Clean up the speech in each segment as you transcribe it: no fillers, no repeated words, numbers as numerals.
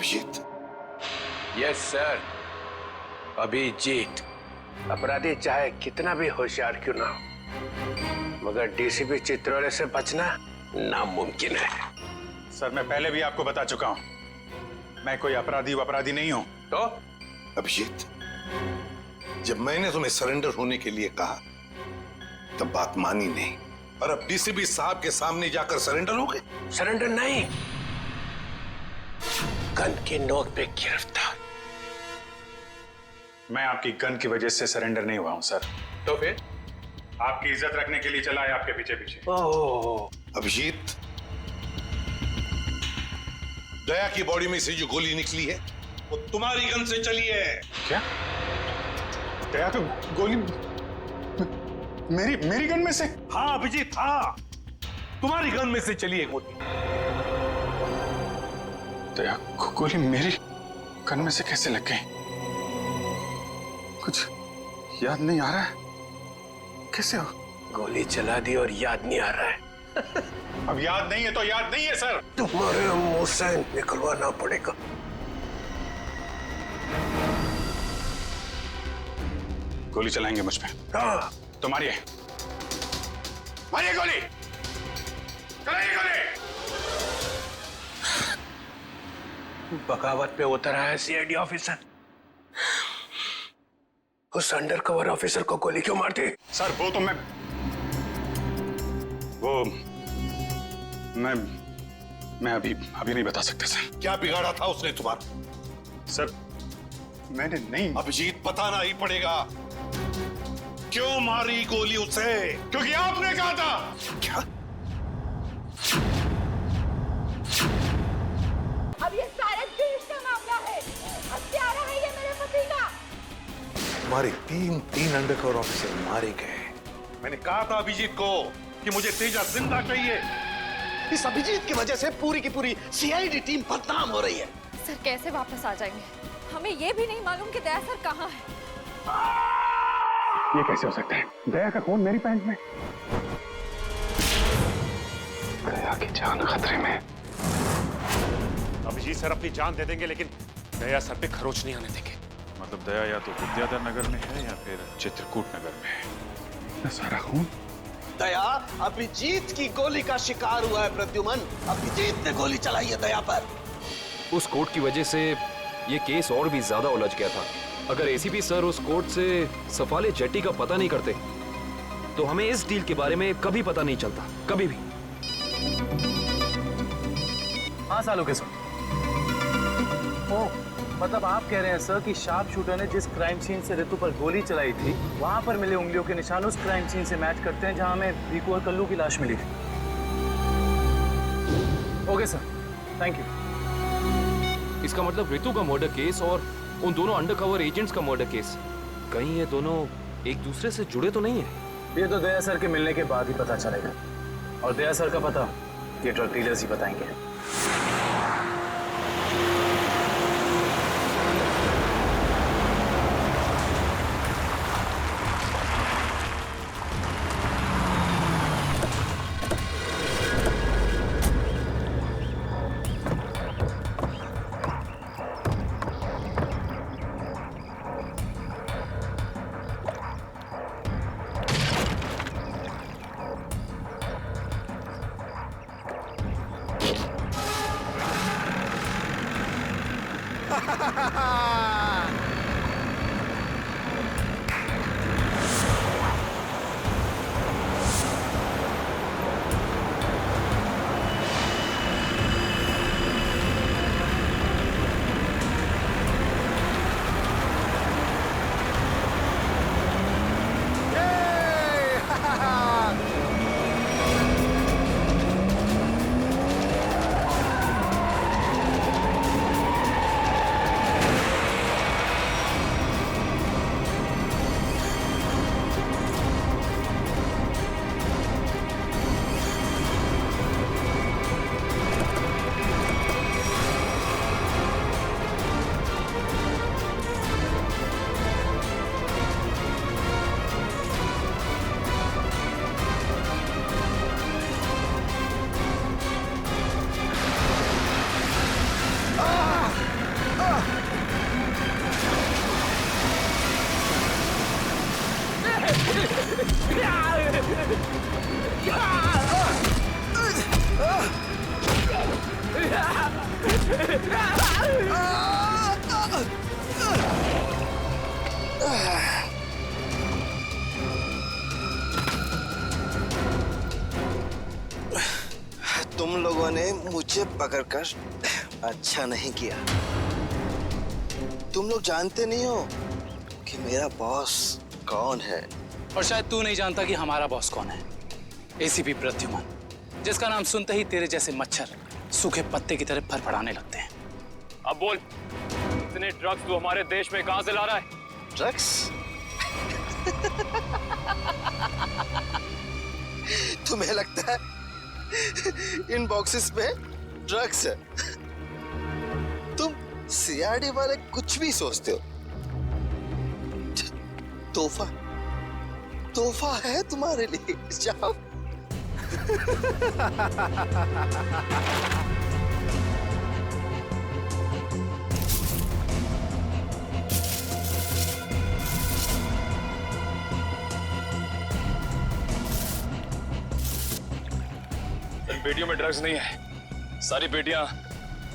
Abhijit. Yes sir, Abhijit. अपराधी चाहे कितना भी होशियार क्यों ना हो, मगर डीसीपी चित्रोले से बचना नामुमकिन है। सर मैं पहले भी आपको बता चुका हूं, मैं कोई अपराधी नहीं हूं। तो अभिजीत, जब मैंने तुम्हें सरेंडर होने के लिए कहा तब बात मानी नहीं, और अब डीसीपी साहब के सामने जाकर सरेंडर हो गए। सरेंडर नहीं, गन की नोक पे गिरफ्तार। मैं आपकी गन की वजह से सरेंडर नहीं हुआ हूं सर। तो फिर आपकी इज्जत रखने के लिए चला है आपके पीछे पीछे। ओह, अभिजीत, दया की बॉडी में से जो गोली निकली है वो तुम्हारी गन से चली है। क्या? दया तो गोली मेरी गन में से? हाँ अभिजीत, हाँ, तुम्हारी गन में से चली है गोली। दया को गोली मेरी गन में से कैसे लग गई? कुछ याद नहीं आ रहा है, कैसे हो? गोली चला दी और याद नहीं आ रहा है। अब याद नहीं है तो याद नहीं है सर। तुम्हारे मुंह से निकलवाना पड़ेगा। गोली चलाएंगे मुझ पे? हाँ, तो मारिए गोली, चलाइए गोली। बगावत पे उतर आया सीआईडी ऑफिसर, उस अंडरकवर ऑफिसर को गोली क्यों मारती? सर वो तो मैं अभी नहीं बता सकते सर। क्या बिगाड़ा था उसने तुम्हारा? सर मैंने नहीं। अभिजीत, बताना ही पड़ेगा, क्यों मारी गोली उसे? क्योंकि आपने कहा था। क्या? अब ये सारे देश का मामला है, हत्यारा है ये मेरे पति का। हमारे तीन अंडरकवर ऑफिसर मारे गए। मैंने कहा था अभिजीत को कि मुझे तेजा जिंदा चाहिए। इस अभिजीत की वजह से पूरी की पूरी सीआईडी टीम बदनाम हो रही है। सर कैसे वापस आ जाएंगे? हमें ये भी नहीं मालूम कि दया सर कहाँ है। ये कैसे हो सकता है? दया का खून मेरी पैंट में। दया की जान खतरे में। अभिजीत सर अपनी जान दे देंगे लेकिन दया सर पे खरोच नहीं आने देंगे। मतलब दया या तो विद्याधर नगर में है या फिर चित्रकूट नगर में है। सारा खून दया अभिजीत की गोली का शिकार हुआ है। प्रद्युमन, अभिजीत ने गोली चलाई है दया पर। उस कोर्ट की वजह से ये केस और भी ज्यादा उलझ गया था। अगर एसीपी सर उस कोर्ट से सफाले जेट्टी का पता नहीं करते तो हमें इस डील के बारे में कभी पता नहीं चलता, कभी भी। हाँ सालों के सर। ओह, मतलब आप कह रहे हैं सर कि शार्प शूटर ने जिस क्राइम सीन से रितु पर गोली चलाई थी वहां पर मिले उंगलियों के निशान उस क्राइम सीन से मैच करते हैं जहां हमें रीकू और कल्लू की लाश मिली थी। Okay sir, thank you. इसका मतलब रितु का मर्डर केस और उन दोनों अंडरकवर एजेंट्स का मर्डर केस, कहीं ये दोनों एक दूसरे से जुड़े तो नहीं है? ये तो दया सर के मिलने के बाद ही पता चलेगा, और दया सर का पता ये ड्रग डीलर्स ही बताएंगे। तुम लोगों ने मुझे पकड़कर अच्छा नहीं किया। तुम लोग जानते नहीं हो कि मेरा बॉस कौन है। और शायद तू नहीं जानता कि हमारा बॉस कौन है। एसीपी प्रद्युमन, जिसका नाम सुनते ही तेरे जैसे मच्छर सूखे पत्ते की तरह फड़फड़ाने लगते हैं। अब बोल, इतने ड्रग्स तू हमारे देश में कहां से ला रहा है? ड्रग्स? तुम्हें लगता है इन बॉक्सेस में ड्रग्स है? तुम सीआईडी वाले कुछ भी सोचते हो। तोहफा तोहफा है तुम्हारे लिए। जाओ। इन पेटियों में ड्रग्स नहीं है, सारी पेटियां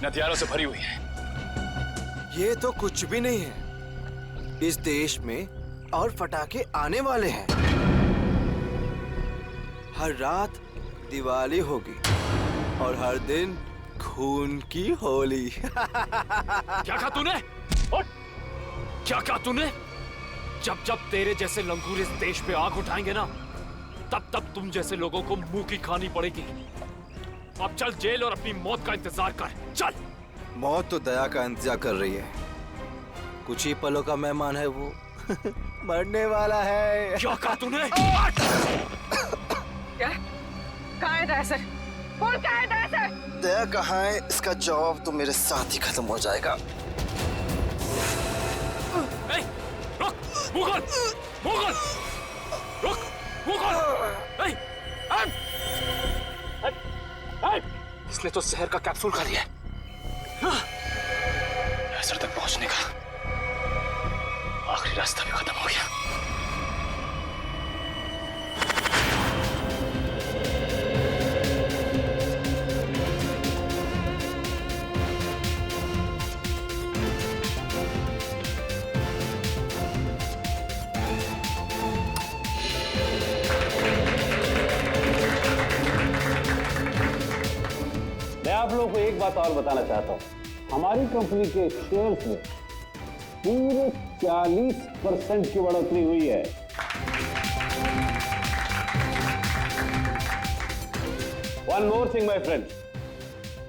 हथियारों से भरी हुई हैं। ये तो कुछ भी नहीं है। इस देश में और पटाखे आने वाले हैं। हर रात दिवाली होगी और हर दिन खून की होली। क्या कहा तूने? क्या कहा तूने? जब जब तेरे जैसे लंगूर इस देश पे आग उठाएंगे ना, तब तब तुम जैसे लोगों को मुंह की खानी पड़ेगी। अब चल जेल और अपनी मौत का इंतजार कर। चल। मौत तो दया का इंतजार कर रही है। कुछ ही पलों का मेहमान है वो। मरने वाला है। क्या कहा तूने? क्या? कहाँ है दया सर? बोल कहाँ है दया सर? दया कहाँ है, इसका जवाब तो मेरे साथ ही खत्म हो जाएगा। रुक! मुगल! मुगल! रुक! मुगल! इसने तो जहर का कैप्सूल खा लिया है। असर तक पहुंचने का आखिरी रास्ता भी खत्म हो गया। मैं आप लोगों को एक बात और बताना चाहता हूं। हमारी कंपनी के शेयर्स में पूरे 40% की बढ़ोतरी हुई है। One more thing my friend,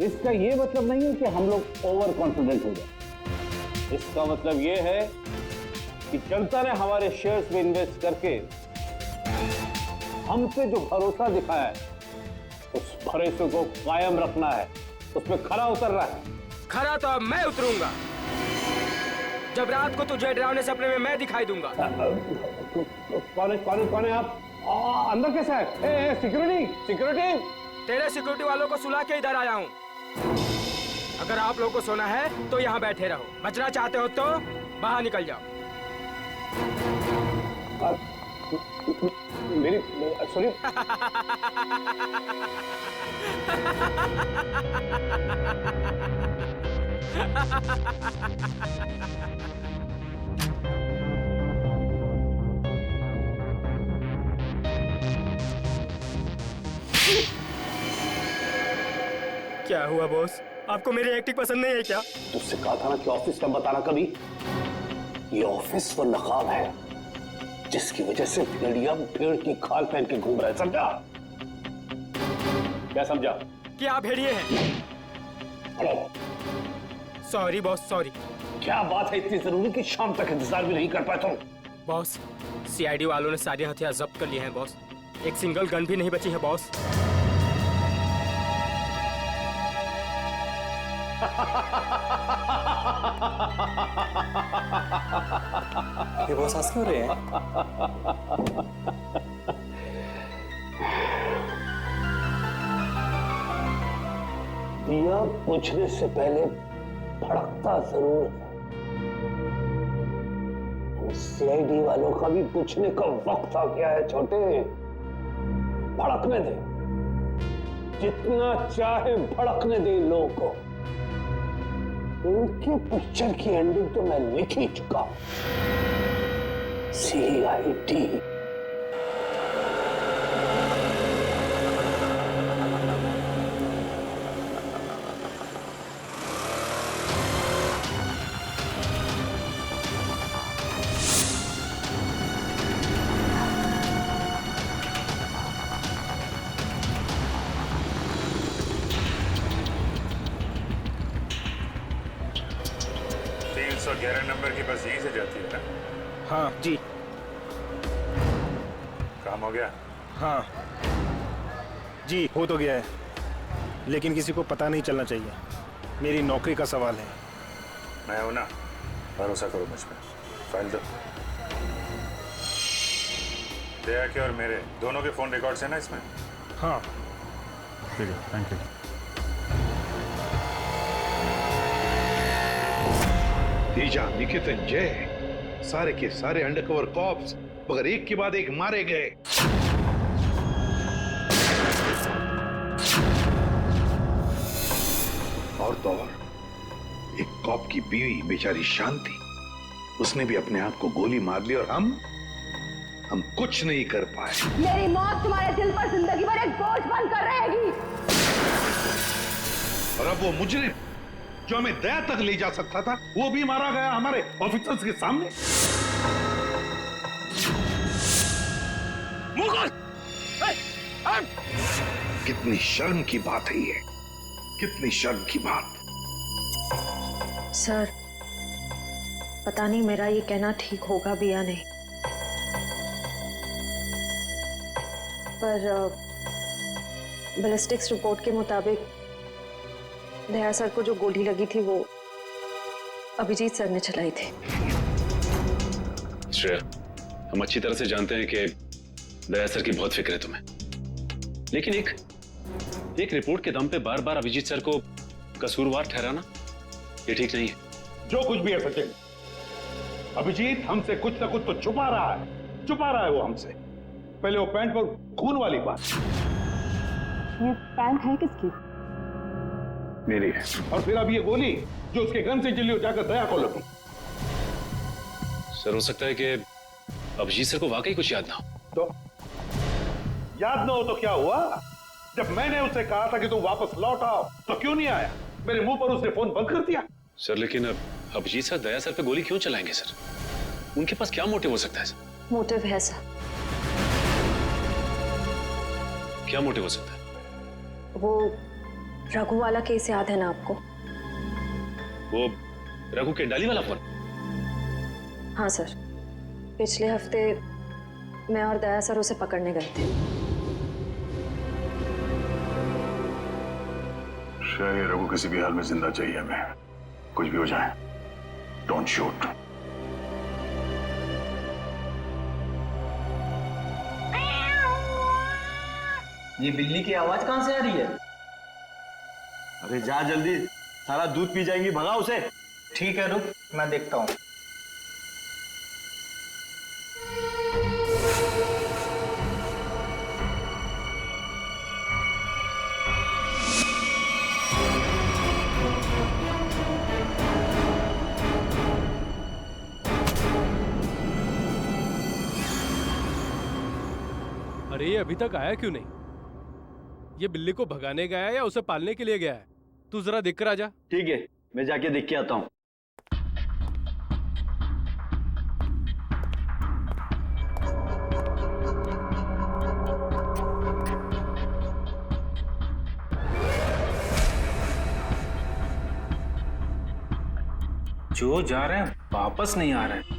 इसका यह मतलब नहीं है कि हम लोग ओवर कॉन्फिडेंट हो जाए। इसका मतलब यह है कि जनता ने हमारे शेयर्स में इन्वेस्ट करके हम पे जो भरोसा दिखाया है, उस भरोसे को कायम रखना है, उसमें खरा उतरना है। खरा तो अब मैं उतरूंगा, जब रात को तुझे डरावने सपने में मैं दिखाई दूंगा। कौन है आप? अंदर कैसे है? Security security! तेरे सिक्योरिटी वालों को सुला के इधर आया हूँ। अगर आप लोगों को सोना है तो यहाँ बैठे रहो, बचना चाहते हो तो बाहर निकल जाओ। मेरी सुनिए। क्या हुआ बॉस? आपको मेरी एक्टिंग पसंद नहीं है क्या? तुझसे कहा था ना कि ऑफिस में बताना कभी। ये ऑफिस वो नकाब है जिसकी वजह से भेड़िया भेड़ की खाल पहन के घूम रहा है, समझा? क्या समझा? कि आप भेड़िए हैं। Sorry boss, sorry. क्या बात है इतनी जरूरी कि शाम तक इंतजार भी नहीं कर पाए तुम? बॉस, सीआईडी वालों ने सारे हथियार जब्त कर लिए हैं बॉस। एक सिंगल गन भी नहीं बची है बॉस। ये बॉस हंस क्यों रहे हैं? दिया बुझने से पहले भड़कता जरूर है। सीआईडी वालों का भी बुझने का वक्त आ गया है छोटे। भड़कने दे, जितना चाहे भड़कने दे इन लोगों को। इनके पिक्चर की एंडिंग तो मैं लिख ही चुका हूं। CID। नंबर की बस यहीं से जाती है ना? हाँ जी। काम हो गया? हाँ जी, हो तो गया है, लेकिन किसी को पता नहीं चलना चाहिए। मेरी नौकरी का सवाल है। मैं हूं ना, भरोसा करो मुझ पर। फाइल दो। दया के और मेरे दोनों के फोन रिकॉर्ड्स हैं ना इसमें? हाँ ठीक है, थैंक यू। तेजा, निकेतन, जय, सारे के सारे अंडरकवर कॉप्स मगर एक के बाद एक मारे गए। और तो और एक कॉप की बीवी बेचारी शांति, उसने भी अपने आप को गोली मार ली और हम कुछ नहीं कर पाए। मेरी मौत तुम्हारे दिल पर जिंदगी भर एक बोझ बनकर रहेगी। और अब वो मुजरिम जो हमें दया तक ले जा सकता था, वो भी मारा गया हमारे ऑफिसर्स के सामने। कितनी शर्म की बात है ये, कितनी शर्म की बात। सर, पता नहीं मेरा ये कहना ठीक होगा भी या नहीं, पर बैलिस्टिक्स रिपोर्ट के मुताबिक दया सर को जो गोली लगी थी वो अभिजीत सर ने चलाई थी। श्रेया, हम अच्छी तरह से जानते हैं कि दया सर की बहुत फिक्र है तुम्हें, लेकिन एक रिपोर्ट के दम पे बार बार अभिजीत सर को कसूरवार ठहराना ये ठीक नहीं है। जो कुछ भी है सचिन, अभिजीत हमसे कुछ ना कुछ तो छुपा रहा है वो हमसे। पहले वो पैंट पर खून वाली बात। ये पैंट है किसकी? मेरी है। और फिर अब ये गोली जो उसके गन से चली, जाकर दया को लगी। सर, हो सकता है कि अभिजीत सर को वाकई कुछ याद ना हो। तो याद ना हो तो क्या हुआ? जब मैंने उससे कहा था कि तुम वापस लौट आओ तो क्यों नहीं आया? मेरे मुंह पर उसने फोन बंद कर दिया। सर, लेकिन अब अभिजीत सर दया सर पे गोली क्यों चलाएंगे सर? उनके पास क्या मोटिव हो सकता है सर? मोटिव है सर। क्या मोटिव हो सकता है? वो रघु वाला केस याद है ना आपको? वो रघु के डाली वाला फोन? हाँ सर, पिछले हफ्ते मैं और दया सर उसे पकड़ने गए थे। शायद रघु किसी भी हाल में जिंदा चाहिए हमें, कुछ भी हो जाए। Don't shoot. ये बिल्ली की आवाज कहां से आ रही है? अरे जा जल्दी, सारा दूध पी जाएंगी, भगा उसे। ठीक है, रुक मैं देखता हूं। अरे ये अभी तक आया क्यों नहीं? ये बिल्ली को भगाने गया है या उसे पालने के लिए गया है? तू जरा देख कर आ जा। ठीक है, मैं जाके देख के आता हूँ। जो जा रहे हैं वापस नहीं आ रहे हैं।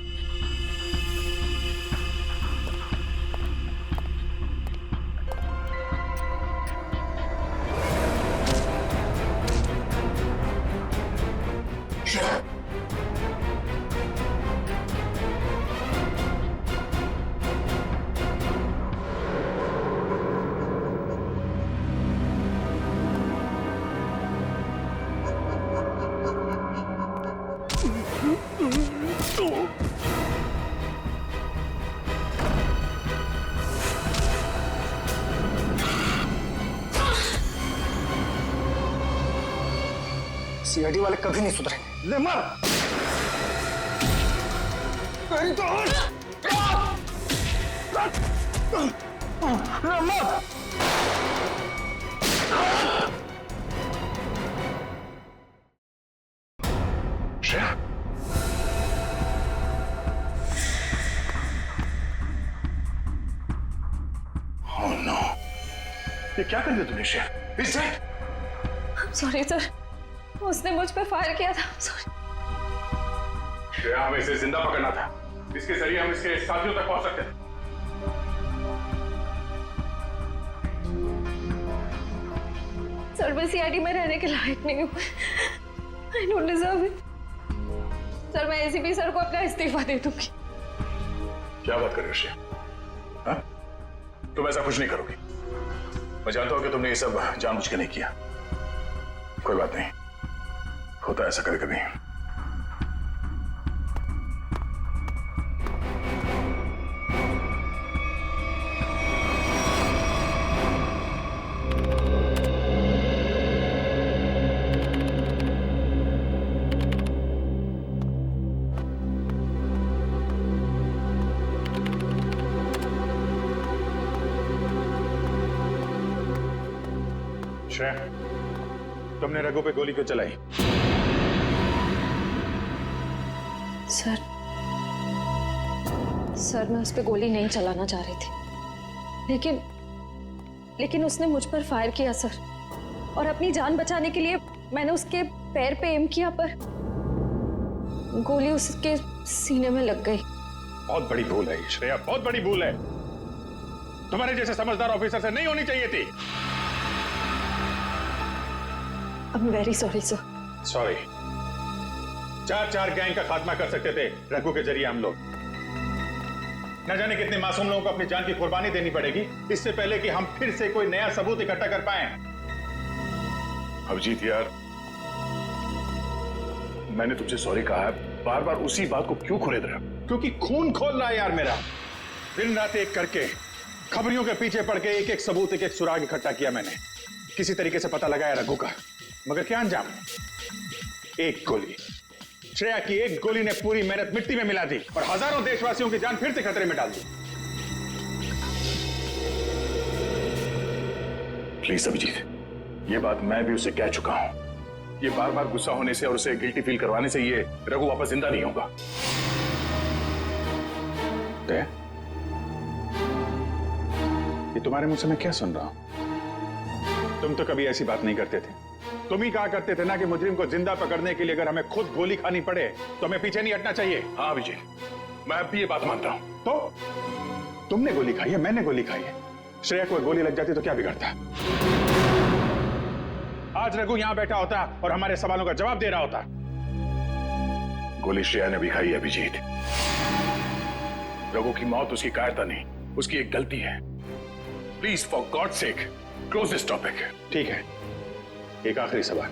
सीआईडी वाले कभी नहीं सुधरेंगे। ले मार। तेरी तो श्रेया, ओह नो, ये क्या कर दिया तुमने Shreya? Is that? Sorry sir, उसने मुझ पे फायर किया था। सॉरी। श्रेया, हमें इसे जिंदा पकड़ना था। इसके जरिए हम इसके साथियों तक पहुंच सकते थे। सर, मैं सीआईडी में रहने के लायक नहीं हूँ। I don't deserve it. Sir, मैं एसीपी सर को अपना इस्तीफा दे दूंगी। क्या बात कर रही हो श्रेया? हाँ? तुम ऐसा कुछ नहीं करोगी। मैं जानता हूं कि तुमने ये सब जानबूझ के नहीं किया। कोई बात नहीं, होता है ऐसा कभी कभी। श्रेया, तुमने रघु पे गोली क्यों चलाई? सर, मैं उस पे गोली नहीं चलाना चाह रही थी, लेकिन उसने मुझ पर फायर किया सर, और अपनी जान बचाने के लिए मैंने उसके पैर पे एम किया, पर गोली उसके सीने में लग गई। बहुत बड़ी भूल है श्रेया, बहुत बड़ी भूल है। तुम्हारे जैसे समझदार ऑफिसर से नहीं होनी चाहिए थी। I'm very sorry, sir. Sorry. 4 gang का खात्मा कर सकते थे रघु के जरिए हम लोग। न जाने कितने मासूम लोगों को अपनी जान की कुर्बानी देनी पड़ेगी इससे पहले कि हम फिर से कोई नया सबूत इकट्ठा कर पाए। अभिजीत यार, मैंने तुमसे सॉरी कहा है, बार बार उसी बात को क्यों खोल रहे हो? क्योंकि खून खोल रहा है यार मेरा। दिन रात एक करके खबरियों के पीछे पड़ के एक सबूत, एक सुराग इकट्ठा किया मैंने। किसी तरीके से पता लगाया रघु का, मगर क्या अंजाम? एक गोली, श्रेया की एक गोली ने पूरी मेहनत मिट्टी में मिला दी और हजारों देशवासियों की जान फिर से खतरे में डाल दी। प्लीज अभिजीत, ये बात मैं भी उसे कह चुका हूं। ये बार बार गुस्सा होने से और उसे गिल्टी फील करवाने से ये रघु वापस जिंदा नहीं होगा। ये तुम्हारे मुंह से मैं क्या सुन रहा हूं? तुम तो कभी ऐसी बात नहीं करते थे। तुम ही कहा करते थे ना कि मुजरिम को जिंदा पकड़ने के लिए अगर हमें खुद गोली खानी पड़े तो हमें पीछे नहीं हटना चाहिए। हाँ अभिजीत, मैं अब भी ये बात मानता हूं। तो तुमने गोली खाई है, मैंने गोली खाई है। श्रेया को गोली लग जाती तो क्या बिगड़ता? आज रघु यहां बैठा होता और हमारे सवालों का जवाब दे रहा होता। गोली श्रेया ने भी खाई है अभिजीत। रघु की मौत उसकी कायरता नहीं, उसकी एक गलती है। Please for God sake close this topic. ठीक है, एक आखिरी सवाल।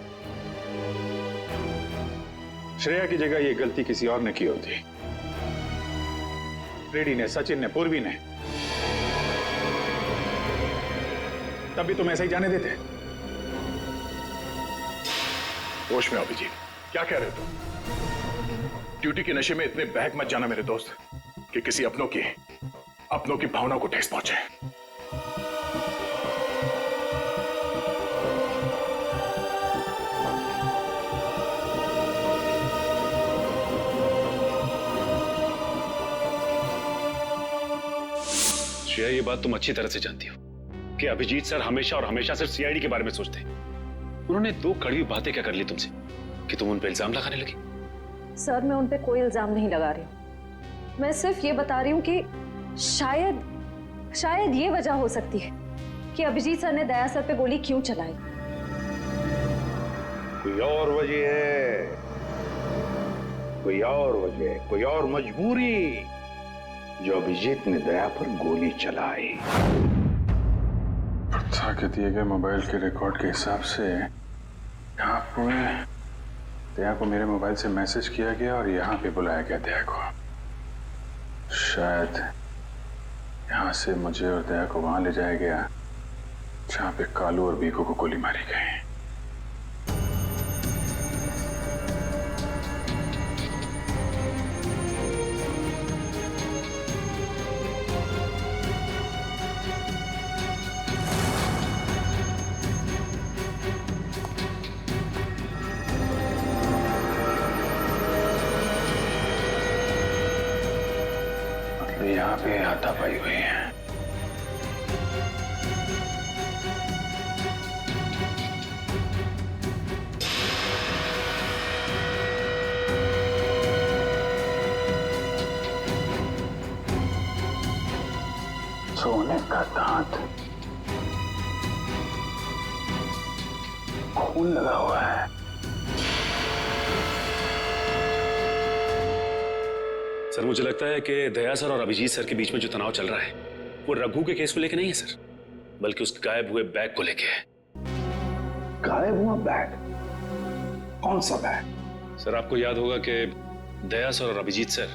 श्रेया की जगह ये गलती किसी और ने की होती, रेड्डी ने, सचिन ने, पूर्वी ने, तब भी तुम ऐसा ही जाने देते? होश में अभिजीत, क्या कह रहे हो तुम? ड्यूटी के नशे में इतने बहक मत जाना मेरे दोस्त कि किसी अपनों की भावनाओं को ठेस पहुंचे। श्रेया, ये बात तुम अच्छी तरह से जानती हो कि अभिजीत सर हमेशा और हमेशा सिर्फ सीआईडी के बारे में सोचते हैं। उन्होंने 2 कड़वी बातें क्या कर ली तुमसे कि तुम उन पे इल्जाम लगाने लगी? सर, मैं उन पे कोई इल्जाम नहीं लगा रही हूँ। मैं सिर्फ ये बता रही हूँ कि शायद ये वजह हो सकती है कि अभिजीत सर ने दया सर पे गोली क्यों चलाई। कोई और वजह है, कोई और वजह, कोई और मजबूरी जो अभिजीत ने दया पर गोली चलाई। प्रथा के दिए गए मोबाइल के रिकॉर्ड के हिसाब से यहाँ पर दया को मेरे मोबाइल से मैसेज किया गया और यहाँ पे बुलाया गया दया को। शायद यहाँ से मुझे और दया को वहां ले जाया गया जहाँ पे कालू और बीकू को गोली मारी गई। पे हाथापाई हुई है। सोने का दांत, खून लगा हुआ है। सर मुझे लगता है कि दया सर और अभिजीत सर के बीच में जो तनाव चल रहा है वो रघु के केस को लेके नहीं है सर, बल्कि उस गायब हुए बैग को लेके है। गायब हुआ बैग? कौन सा बैग? सर आपको याद होगा कि दया सर और अभिजीत सर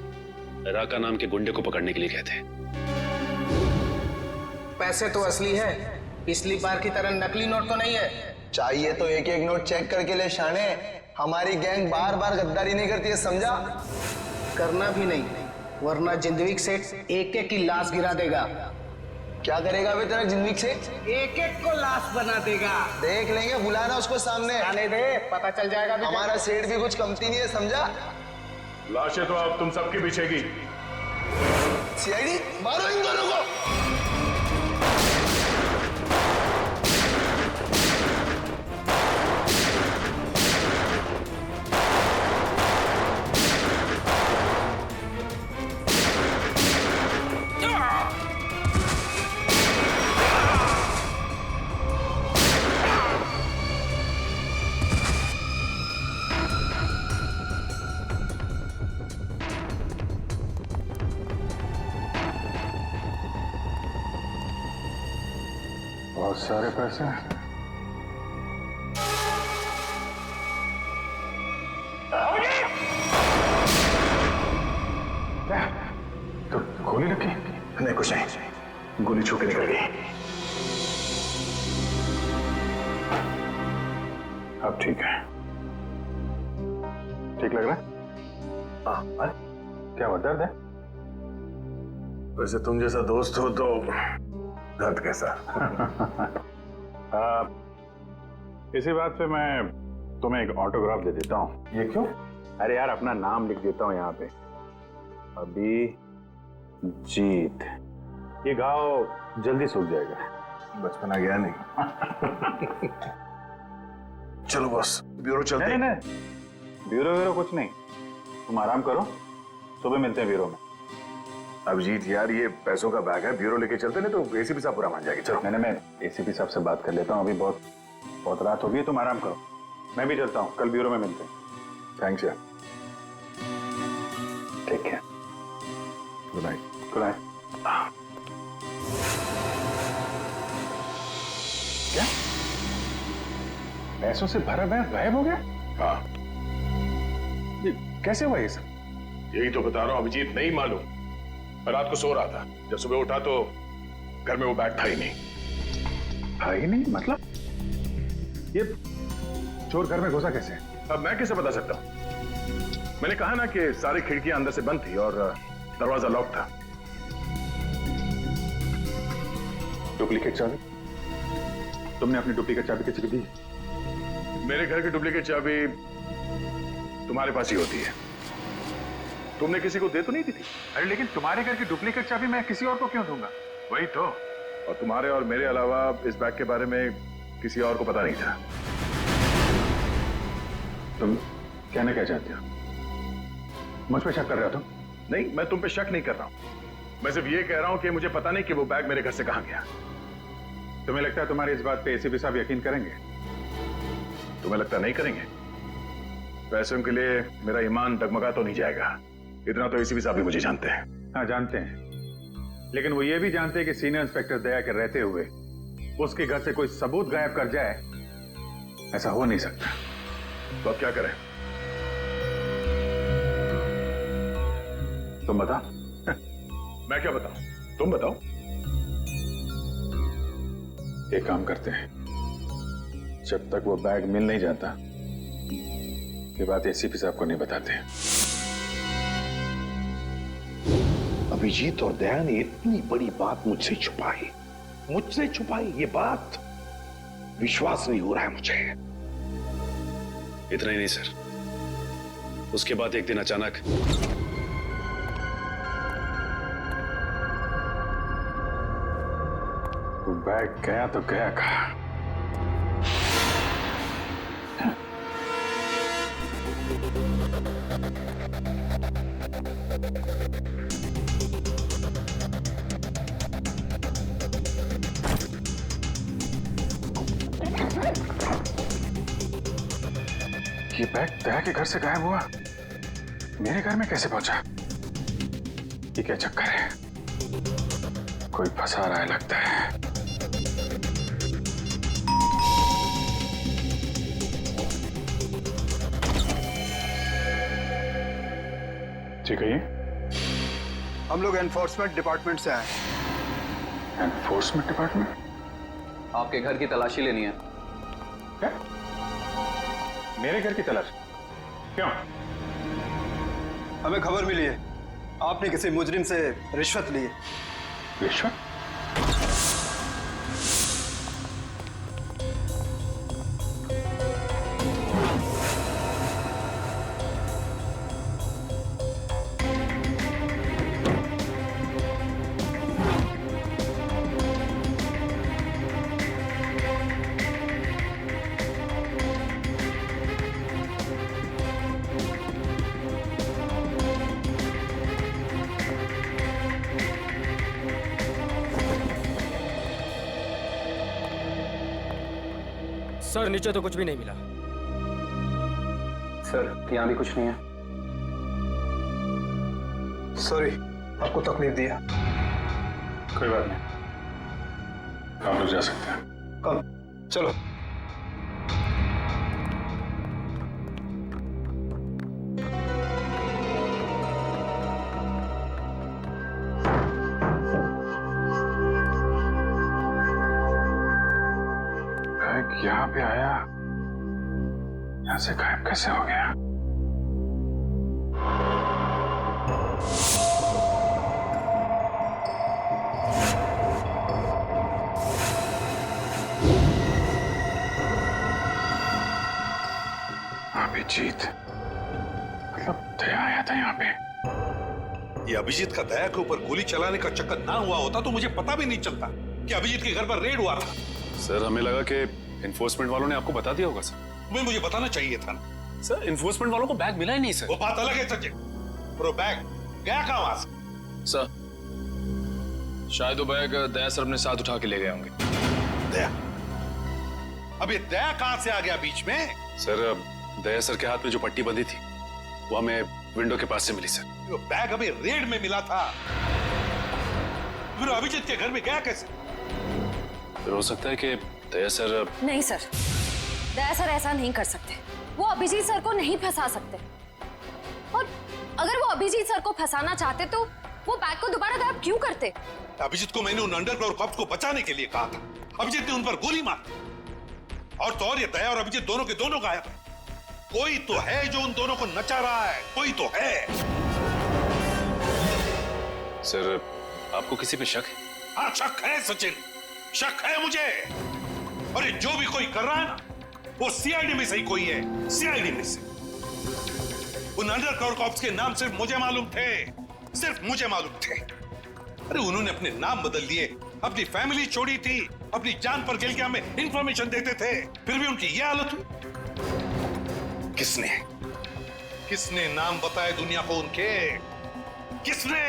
राका नाम के गुंडे को पकड़ने के लिए गए थे। पैसे तो असली है, पिछली बार की तरह नकली नोट तो नहीं है। चाहिए तो एक एक नोट चेक करके ले शाने। हमारी गैंग बार बार गद्दारी नहीं करती है, समझा? करना भी नहीं, वरना जिंदगी सेठ एक एक की लाश गिरा देगा। क्या करेगा बे तेरा जिंदगी से? एक एक को लाश बना देगा। देख लेंगे, बुलाना उसको सामने। आने दे, पता चल जाएगा। हमारा सेठ भी कुछ कमती नहीं है, समझा? लाशें तो अब तुम सबके पीछे की। सीआईडी मारो इन दोनों को। बहुत सारे पैसे। तो गोली लगी? नहीं, कुछ नहीं, गोली छू के निकल गई। अब ठीक है। ठीक लग रहा है? हाँ। क्या हुआ, दर्द है? वैसे तुम जैसा दोस्त हो तो दर्द कैसा? इसी बात पे मैं तुम्हें एक ऑटोग्राफ दे देता हूँ। ये क्यों? अरे यार, अपना नाम लिख देता हूँ यहाँ पे, अभिजीत। ये घाव जल्दी सूख जाएगा। बचपना गया नहीं। चलो बॉस, ब्यूरो चलते हैं। नहीं, ब्यूरो कुछ नहीं, तुम आराम करो, सुबह मिलते हैं ब्यूरो में। अभिजीत यार, ये पैसों का बैग है, ब्यूरो लेके चलते नहीं तो एसीपी साहब बुरा मान जाएंगे। चलो। मैं एसीपी साहब से बात कर लेता हूँ, अभी बहुत रात हो गई, तुम आराम करो, मैं भी चलता हूँ, कल ब्यूरो में मिलते हैं। थैंक्स यार, take care, good night. Good night. क्या पैसों से भरा बैग गायब हो गया? हाँ। ये कैसे हुआ ये सब? यही तो बता रहा हूँ अभिजीत, नहीं मालूम। रात को सो रहा था, जब सुबह उठा तो घर में वो बैग था ही नहीं। था ही नहीं मतलब? ये चोर घर में घुसा कैसे? अब मैं कैसे बता सकता हूं? मैंने कहा ना कि सारी खिड़कियां अंदर से बंद थी और दरवाजा लॉक था। डुप्लीकेट चाबी? तुमने अपनी डुप्लीकेट चाबी किसी को दी? मेरे घर की डुप्लीकेट चाबी तुम्हारे पास ही होती है, तुमने किसी को दे तो नहीं दी थी? अरे लेकिन तुम्हारे घर की डुप्लीकेट चाबी मैं किसी और को क्यों दूंगा? वही तो, और तुम्हारे और मेरे अलावा इस बैग के बारे में किसी और को पता नहीं था। तुम कहना क्या चाहते हो? मुझ पे शक कर रहे हो तुम? नहीं, मैं तुम पे शक नहीं कर रहा हूं, मैं सिर्फ ये कह रहा हूं कि मुझे पता नहीं कि वो बैग मेरे घर से कहां गया। तुम्हें लगता है तुम्हारी इस बात पे एसीपी साहब यकीन करेंगे? तुम्हें लगता नहीं करेंगे? पैसों के लिए मेरा ईमान डगमगा तो नहीं जाएगा, इतना तो एसीपी साहब भी मुझे जानते हैं। हाँ जानते हैं, लेकिन वो ये भी जानते हैं कि सीनियर इंस्पेक्टर दया के रहते हुए उसके घर से कोई सबूत गायब कर जाए, ऐसा हो नहीं सकता। तो अब क्या करें? तुम बताओ। मैं क्या बताऊं? तुम बताओ। एक काम करते हैं, जब तक वो बैग मिल नहीं जाता ये बात एसीपी साहब को नहीं बताते। अभिजीत और दया ने इतनी बड़ी बात मुझसे छुपाई, ये बात विश्वास नहीं हो रहा है मुझे। इतना ही नहीं सर, उसके बाद एक दिन अचानक तो बैग गया तो गया कहाँ? ये बैग दया के घर से गायब हुआ, मेरे घर में कैसे पहुंचा? ये क्या चक्कर है? कोई फंसा रहा है लगता है। ठीक है, ये हम लोग एनफोर्समेंट डिपार्टमेंट से आए। Enforcement department? आपके घर की तलाशी लेनी है। क्या? मेरे घर की तलाश? क्यों? हमें खबर मिली है आपने किसी मुजरिम से रिश्वत ली है। रिश्वत? सर नीचे तो कुछ भी नहीं मिला। सर यहाँ भी कुछ नहीं है। सॉरी आपको तकलीफ दिया। कोई बात नहीं, हम लोग जा सकते हैं। कब? चलो। यहाँ पे आया, यहाँ से गायब कैसे हो गया? अभिजीत, मतलब दया आया था यहाँ पे। ये अभिजीत का दया के ऊपर गोली चलाने का चक्कर ना हुआ होता तो मुझे पता भी नहीं चलता कि अभिजीत के घर पर रेड हुआ था। सर हमें लगा कि एनफोर्समेंट वालों ने आपको बता दिया होगा सर। तुम्हें मुझे बताना चाहिए था ना। सर एनफोर्समेंट वालों को बैग मिला ही नहीं सर। वो बात अलग है सचिन, पर वो बैग गया कहाँ वहां से? सर शायद वो बैग दया सर अपने साथ उठा के ले गए होंगे। दया? अब ये दया कहाँ से आ गया बीच में? सर दया सर के हाथ में जो पट्टी बंधी थी वो हमें विंडो के पास से मिली सर। वो बैग अभी रेड में मिला था, फिर अभिजीत के घर में गया कैसे? फिर हो सकता है कि दया सर। नहीं सर, दया सर ऐसा नहीं कर सकते। वो अभिजीत सर को नहीं फंसा सकते, और अगर वो अभिजीत सर को फंसाना चाहते तो वो बैग को दोबारा गायब क्यों करते? अभिजीत को मैंने उन अंडरग्राउंड कॉप्स को बचाने के लिए कहा था, अभिजीत ने उन पर गोली मारी। और तो और ये दया और अभिजीत दोनों के दोनों गायब हैं। कोई तो है जो उन दोनों को नचा रहा है, कोई तो है। सर आपको किसी पे शक है? हाँ शक है सचिन, शक है मुझे। और ये जो भी कोई कर रहा है ना, वो सीआईडी में से ही कोई है, सीआईडी में से। उन अंडरग्राउंड कॉप्स के नाम सिर्फ मुझे मालूम थे, सिर्फ मुझे मालूम थे। अरे उन्होंने अपने नाम बदल लिए, अपनी फैमिली छोड़ी थी, अपनी जान पर खेल के हमें इंफॉर्मेशन देते थे, फिर भी उनकी ये हालत हुई। किसने किसने नाम बताए दुनिया को उनके? किसने?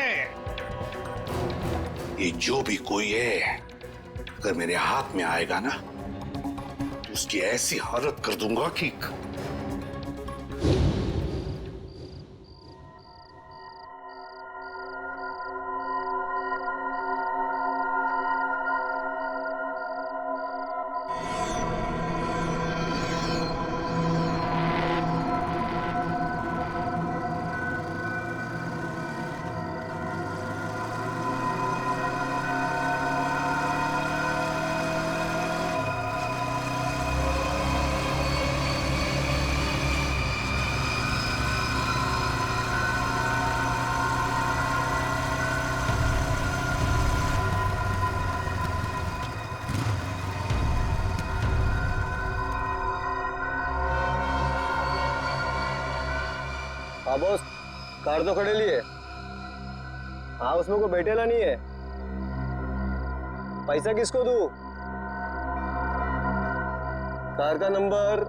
ये जो भी कोई है अगर मेरे हाथ में आएगा ना तो उसकी ऐसी हालत कर दूंगा कि हाँ बॉस, कार तो खड़े लिए। हाँ उसमें कोई बैठेला नहीं है। पैसा किसको दूं? कार का नंबर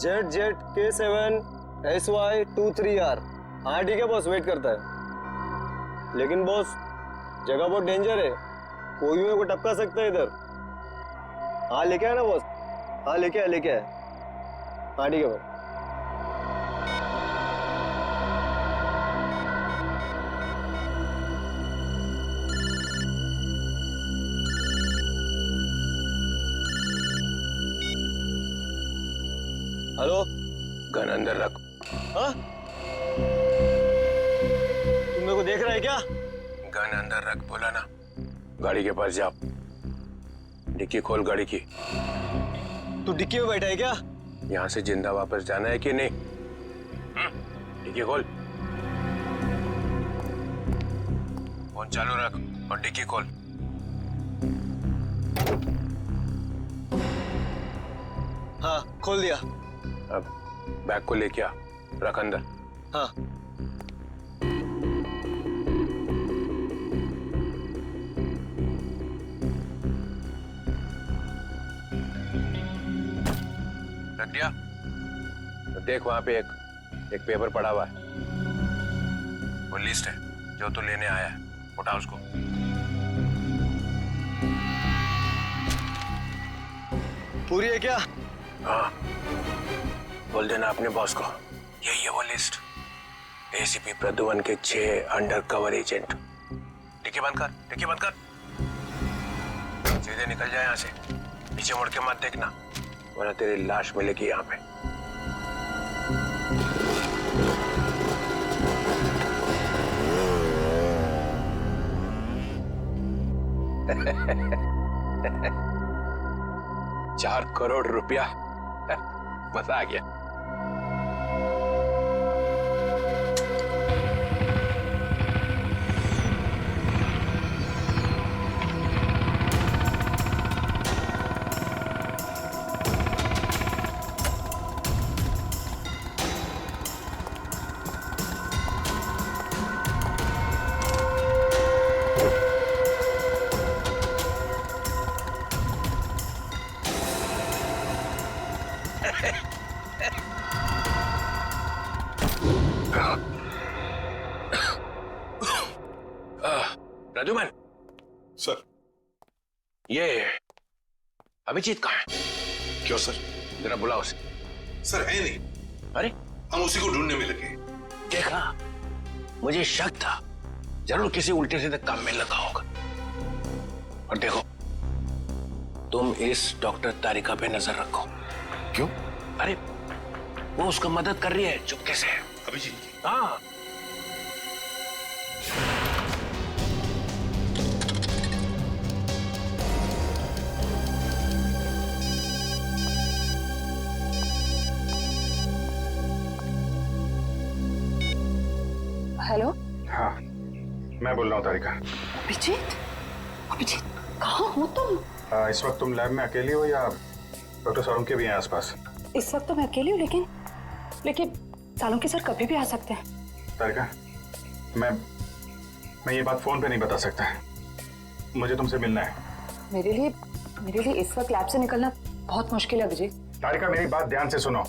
ZZK7SY23R। हाँ ठीक है बॉस, वेट करता है। लेकिन बॉस जगह बहुत डेंजर है, कोई भी मेरे को टपका सकता है इधर। हाँ लेके आया ना बॉस? हाँ लेके आया। हाँ ठीक है बॉस। हेलो, गन अंदर रख। हाँ? तुम मेरे को देख रहा है क्या? गन अंदर रख बोला ना। गाड़ी के पास जाओ, डिक्की खोल गाड़ी की। तू डिक्की में बैठा है क्या? यहाँ से जिंदा वापस जाना है कि नहीं? डिक्की खोल। फोन चालू रख और डिक्की खोल। हाँ खोल दिया। अब बैग को लेके आ, रख अंदर। हाँ। रख दिया? तो देख वहां पे एक पेपर पड़ा हुआ है, वो लिस्ट है जो तू लेने आया है। उठा उसको। पूरी है क्या? हाँ, बोल देना अपने बॉस को यही है वो लिस्ट। एसीपी प्रद्युमन के 6 अंडरकवर एजेंट। डिक्की बंद कर, डिक्की बंद कर। सीधे निकल जाए यहाँ से, पीछे मुड़ के मत देखना वरना तेरी लाश मिलेगी यहाँ पे। ₹4 करोड़ मजा आ गया। प्रद्युमन सर, ये अभिजीत कहाँ है? क्यों सर? जरा बुलाओ उसे। सर है नहीं। अरे हम उसी को ढूंढने में लगे। देखा, मुझे शक था जरूर किसी उल्टे सीधे काम में लगा होगा। और देखो, तुम इस डॉक्टर तारिका पे नजर रखो। क्यों? अरे वो उसका मदद कर रही है चुपके से। अभिजीत की? हाँ। हेलो। हाँ, मैं बोल रहा हूँ तारिका। अभिजीत, अभिजीत कहाँ हो तुम? इस वक्त तुम लैब में अकेली हो या डॉक्टर सालुंके भी हैं आसपास? इस वक्त तो मैं अकेली हूँ, लेकिन सालुंके सर कभी भी आ सकते हैं। तारिका, मैं ये बात फोन पे नहीं बता सकता। मुझे तुमसे मिलना है। मेरे लिए इस वक्त लैब से निकलना बहुत मुश्किल है अभिजीत। तारिका, मेरी बात ध्यान से सुनो।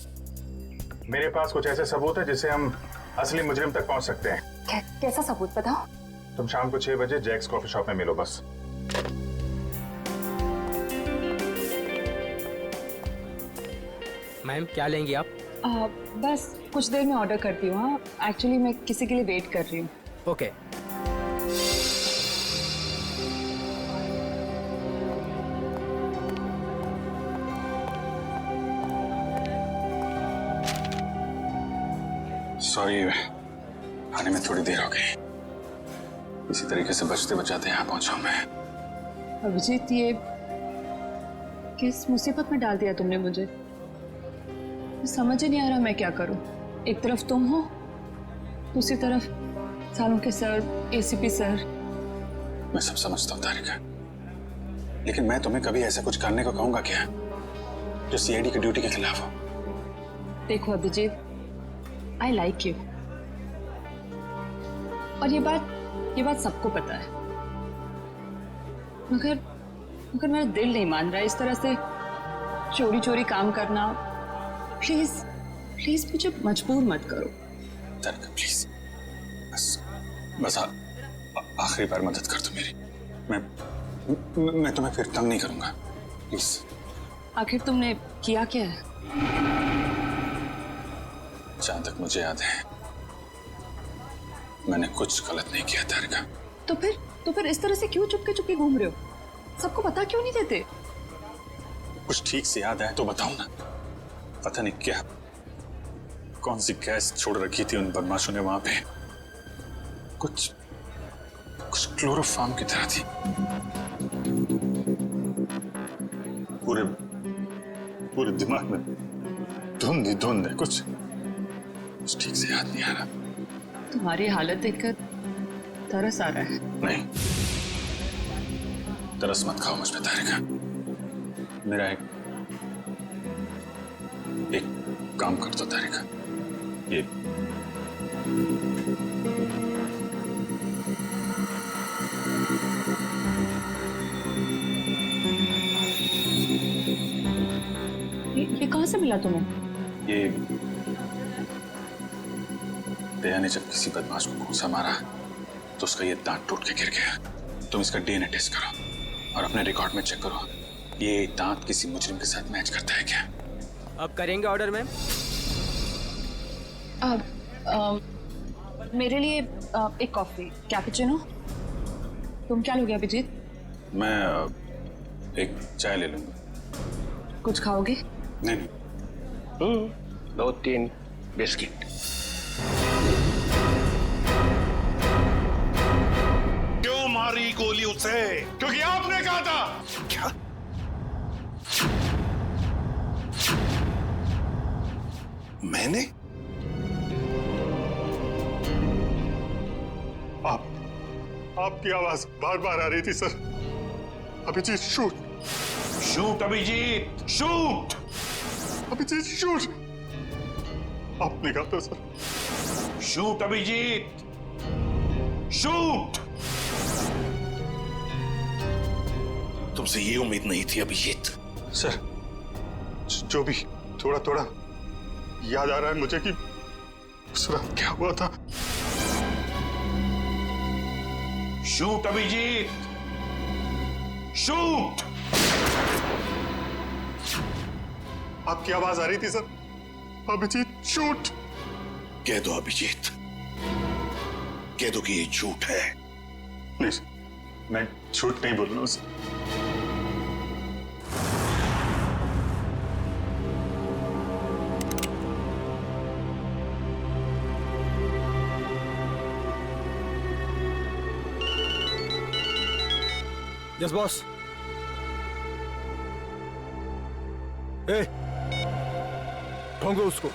मेरे पास कुछ ऐसे सबूत है जिससे हम असली मुजरिम तक पहुंच सकते हैं। कैसा सबूत बताओ? तुम शाम को 6 बजे जैक्स कॉफी शॉप में मिलो बस। मैम क्या लेंगी आप? बस कुछ देर में ऑर्डर करती हूँ। हाँ, एक्चुअली मैं किसी के लिए वेट कर रही हूँ। ओके। सॉरी, आने में थोड़ी देर हो गई। इसी तरीके से बचते बचाते यहाँ पहुंचा मैं। अभिजीत, ये किस मुसीबत में डाल दिया तुमने मुझे? समझ ही नहीं आ रहा मैं क्या करूं। एक तरफ तुम हो, दूसरी तरफ सालुंके सर, एसीपी सर। मैं सब समझता हूँ तारिका, लेकिन मैं तुम्हें कभी ऐसा कुछ करने को कहूंगा क्या जो सीआईडी की ड्यूटी के खिलाफ हो? देखो अभिजीत, आई लाइक यू, और ये बात सबको पता है, मगर मेरा दिल नहीं मान रहा इस तरह से चोरी चोरी काम करना। प्लीज प्लीज मुझे मजबूर मत करो। तारिका प्लीज, बस आखिरी बार मदद कर दो मेरी। मैं तुम्हें फिर तंग नहीं करूंगा, प्लीज। आखिर तुमने किया क्या है? जहां तक मुझे याद है मैंने कुछ गलत नहीं किया तारिका। तो फिर इस तरह से क्यों चुपके चुपके घूम रहे हो? सबको पता क्यों नहीं देते? कुछ ठीक से याद आया तो बताओ ना। पता नहीं क्या, कौन सी गैस छोड़ रखी थी उन बदमाशों ने वहां पे। कुछ क्लोरोफॉर्म की तरह थी। पूरे दिमाग में धुंध ही धुंध है, कुछ ठीक से याद नहीं आ रहा। तुम्हारी हालत देखकर तरस आ रहा है। नहीं, तरस मत खाओ मुझ पे तारिका। मेरा एक काम कर दो तारिका। ये कहां से मिला तुम्हें? ये दया ने जब किसी बदमाश को घूंसा मारा तो उसका ये दांत टूट के गिर गया। तुम इसका डीएनए टेस्ट करो और अपने रिकॉर्ड में चेक करो, ये दांत किसी मुजरिम के साथ मैच करता है क्या? अब करेंगे ऑर्डर मैम? मेरे लिए एक कॉफी कैपुचिनो। तुम क्या लोगे अभिजीत? मैं एक चाय ले लूंगा। कुछ खाओगे? नहीं। 2-3 बिस्किट। क्यों मारी गोली उसे? क्योंकि आपने कहा था। क्या? मैंने? आपकी आवाज बार बार आ रही थी sir. Abhijeet shoot. Shoot Abhijeet, shoot. Abhijeet shoot. आपने कहा था सर। Shoot Abhijeet, shoot. तुमसे ये उम्मीद नहीं थी अभिजीत। सर, जो भी थोड़ा थोड़ा याद आ रहा है मुझे कि उस रात क्या हुआ था। Shoot Abhijeet, shoot. आपकी आवाज आ रही थी सर। अभिजीत शूट। कह दो अभिजीत, कह दो कि ये झूठ है। नहीं, मैं झूठ नहीं बोल रहा हूं सर। Yes boss. ए, ठोंको उसको।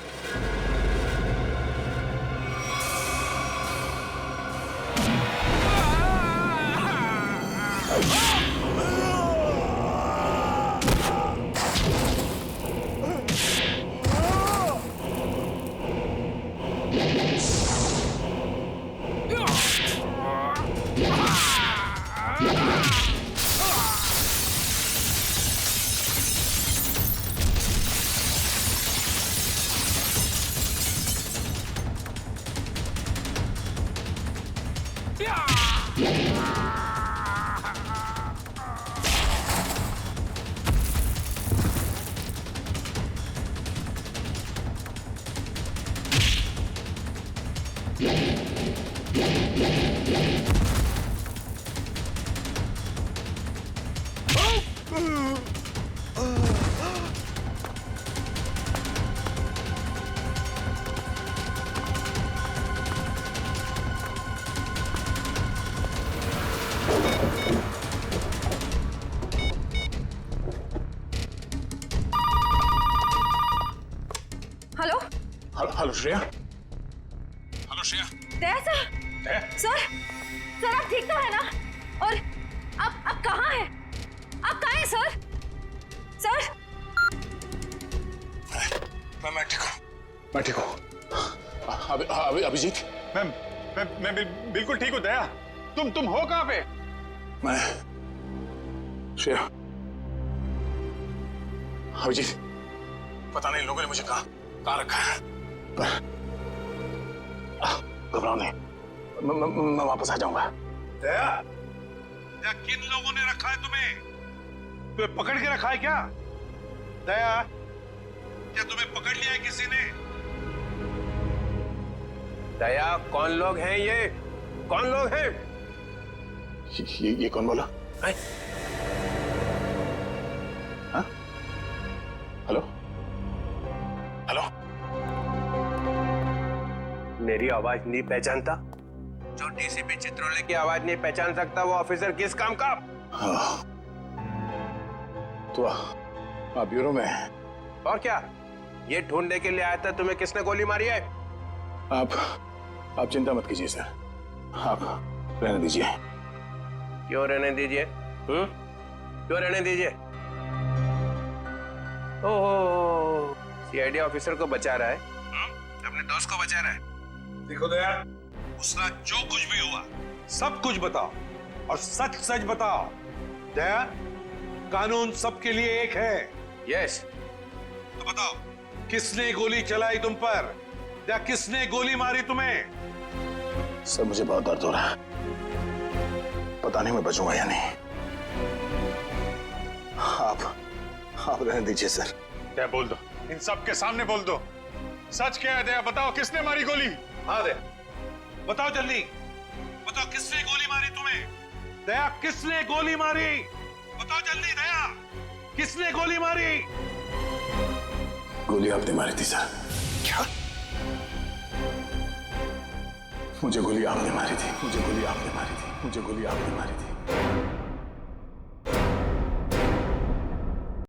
Hello Shreya. Hello Shreya. Daya sir, sir आप ठीक तो है ना? और आप कहाँ हैं? आप कहाँ हैं सर? सर मैं ठीक हूँ। मैं ठीक हूँ। अभिजीत, मैं बिल्कुल ठीक हूँ। दया, तुम हो कहाँ पे? मैं श्रेया, अभिजीत, पता नहीं लोगों ने मुझे कहाँ रखा है, पर घबराओ नहीं, मैं वापस आ जाऊंगा। दया, या किन लोगों ने रखा है तुम्हें पकड़ के रखा है क्या? दया, क्या तुम्हें पकड़ लिया है किसी ने? दया, कौन लोग हैं ये? कौन लोग हैं? ये कौन बोला? हाँ? हेलो? हेलो? मेरी आवाज नहीं पहचानता? जो डीसीपी चित्रोले की आवाज नहीं पहचान सकता वो ऑफिसर किस काम का? हाँ। तो आप ब्यूरो में हैं? और क्या? ये ढूंढने के लिए आया था तुम्हें किसने गोली मारी है? आप चिंता मत कीजिए सर, आप रहने दीजिए। क्यों रहने दीजिए? क्यों रहने दीजिए? ओह, सीआईडी ऑफिसर को बचा रहा है, अपने दोस्त को बचा रहा है। देखो दया, उसका जो कुछ भी हुआ सब कुछ बताओ और सच सच बताओ। दया, कानून सबके लिए एक है। यस। तो बताओ, किसने गोली चलाई तुम पर या किसने गोली मारी तुम्हें? सर मुझे बहुत दर्द हो रहा है, पता नहीं मैं बचूंगा या नहीं। आप रहने दीजिए सर। क्या बोल दो, इन सब के सामने बोल दो, सच क्या है? दया बताओ, किसने मारी गोली? हाँ दया, बताओ जल्दी, बताओ किसने गोली मारी तुम्हें? दया, किसने गोली मारी? बताओ जल्दी दया, किसने गोली मारी? गोली आपने मारी थी सर। क्या? मुझे गोली आपने मारी थी, मुझे गोली आपने मारी थी, मुझे गोली आपने मारी थी।